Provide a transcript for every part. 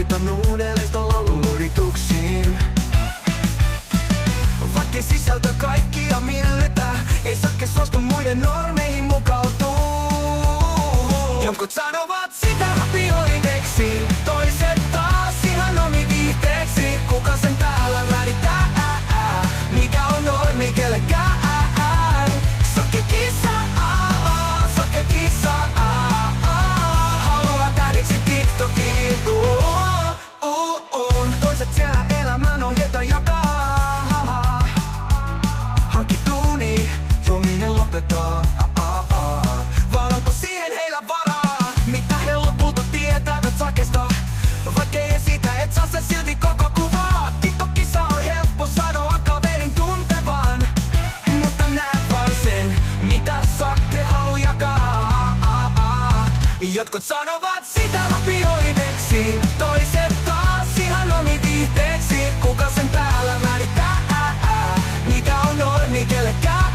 Mutta nuudeleista laulurituksiin. Vaikkei sisältö kaikkia miellytä, ei sake suostu muiden normeihin mukautuu. Jotkut sanovat sitä rapioideksi, toiset taas ihan omiviihteeksi. Kuka sen täällä määrittää, mikä on normi kellekään? Sokkekissa, sokkekissa, haluaa tähdiksi TikTokiin. Toiset siellä elämän ohjeita jakaa. Hankki duuni, jominen lopettaa. Vaan onko siihen heillä varaa? Mitä he lopulta tietävät sakesta? Vaikkei esitä, et saa sen silti koko kuvaa. TikTokissa on helppo sanoa kaverin tuntevan, mutta näet vaan sen, mitä sakke haluu jakaa. Jotkut sanovat sitä lapioideksi, toiset taas ihan omiviihteeksi. Kuka sen täällä määrittää, mikä on normi kellekään?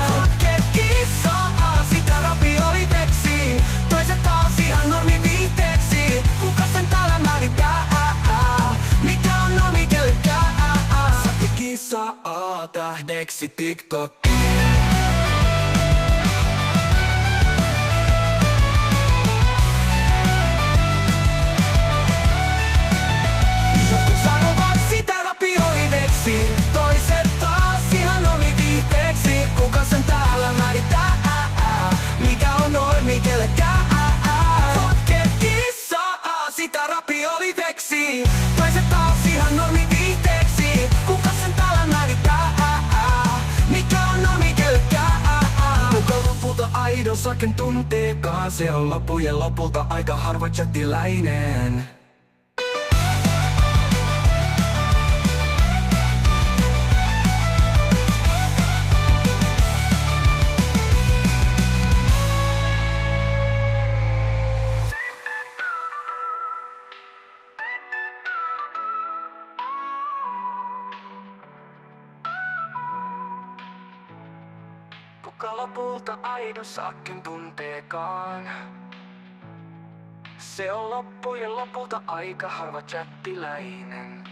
Sokkekissa, sitä rapioideksi, toiset taas ihan normiviihteeksi. Kuka sen täällä määrittää, mikä on normi kellekään? Sokkekissa, tähdeksi TikTokiin. Toiset taas ihan omiviihteeksi. Kuka sen täällä määrittää, mikä on normi kellekään? Sokkekissa, sitä rapioideksi, toiset taas ihan normiviihteeksi. Kuka sen täällä määrittää, mikä on normi kellekään? Kuka lopulta aidon saken tunteekaan? Se on loppujen lopulta aika harva chattiläinen. Kuka lopulta aidon saken tunteekaan? Se on loppujen lopulta aika harva chattiläinen.